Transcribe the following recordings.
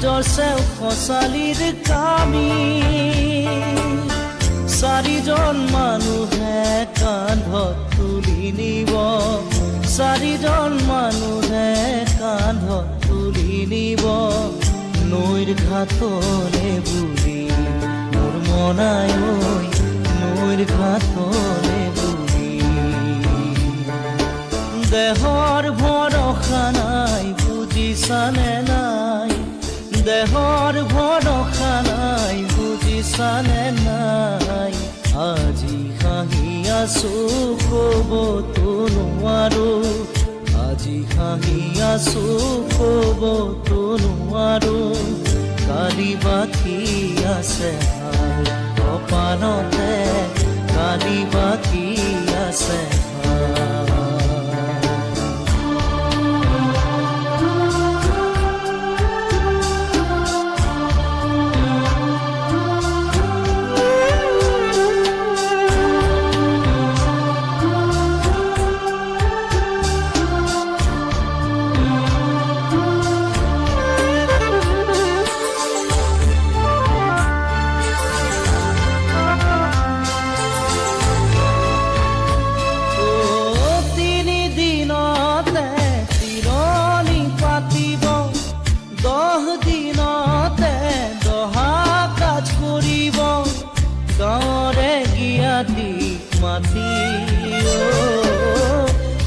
জৰচেও খচালিৰ কামি চাৰিজন মানুহে কান্ধত তুলি নিব চাৰিজন মানুহে কান্ধত তুলি নিব নৈৰ ঘাটলে বুলি মোৰ মনাই ঐ নৈৰ ঘাটলে বুলি দেহৰ ভৰসা নাই বুজিছানে নাই দেহৰ ভৰসা নাই বুজিছানে নাই আজি হাঁহি আছো ক'বতো নোৱাৰো আজি হাঁহি আছো ক'বতো নোৱাৰো কালি বাকী আছে হাই কপালতে কালি বাকী আছে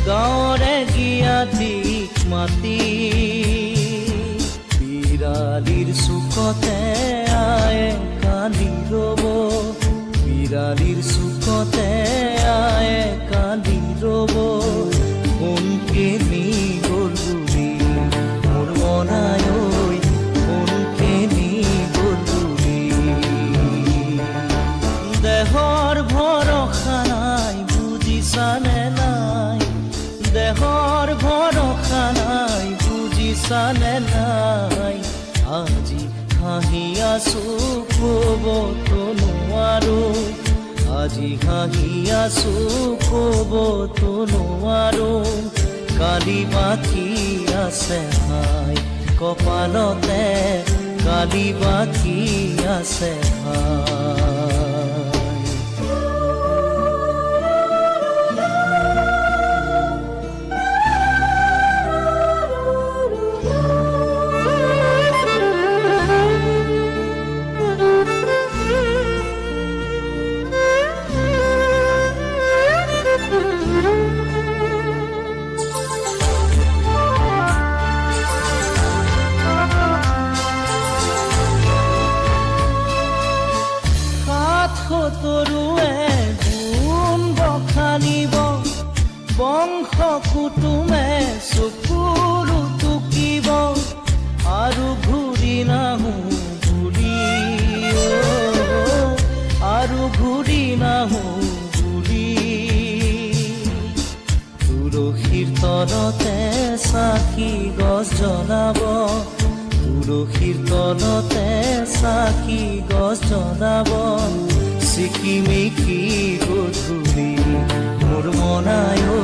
গাঁৱৰে গিয়াতিক মাতি বিৰালিৰ চুকতে আয়ে কান্দি ৰ'ব বিৰালিৰ চুকতে আয়ে কান্দি ৰ'ব কোনকে নি গ'ল বুলি মোৰ মনাই ঐ কোনকে নি গ'ল বুলি দেহৰ ভৰসা নাই বুজিছানে নাই দেহৰ ভৰসা নাই বুজিছানে নাই আজি হাঁহি আছো ক'বতো নোৱাৰো আজি হাঁহি আছো ক'বতো নোৱাৰো কালি বাকী আছে হাই কপালতে কালি বাকী আছে হাই তৰুৱে গুণ বখানিব বংশ কুটুমে চকুৰু টুকিব আৰু ঘূৰি নাহো বুলি আৰু ঘূৰি নাহো বুলি তুলসীৰ তলতে চাকি গছ জ্বলাব তুলসীৰ তলতে চাকি গছ জ্বলাব চিকিমিকি গধূলি মোৰ মনাই ঐ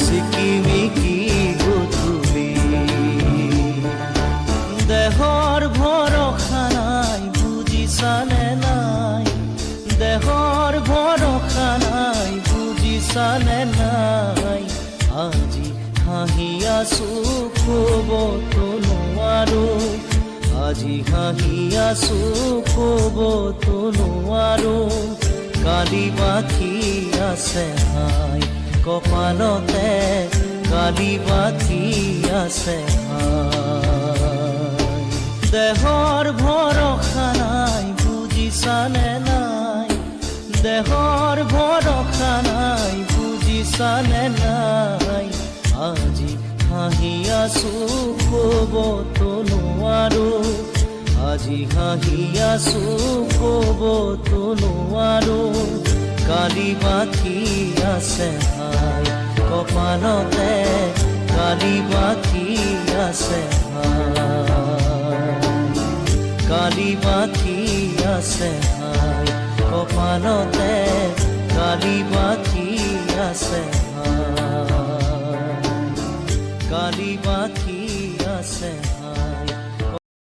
চিকিমিকি গধূলি দেহৰ ভৰসা নাই বুজিছানে নাই দেহৰ ভৰসা নাই বুজিছানে নাই আজি হাঁহি আছো ক'বতো নোৱাৰো আজি হাঁহি আছো ক'বতো নোৱাৰো কালি বাকী আছে হাই কপালতে কালি বাকী আছে হাই দেহৰ ভৰসা নাই বুজিছানে নাই দেহৰ ভৰসা নাই বুজিছানে নাই আজি হাঁহি আছো ক'বতো নোৱাৰো আজি হাঁহি আছো ক'বতো নোৱাৰো কালি বাকী আছে হাই কপালতে কালি বাকী আছে হাই কালি বাকী আছে হাই কপালতে কালি বাকী আছে হাই কালি বাকী আছে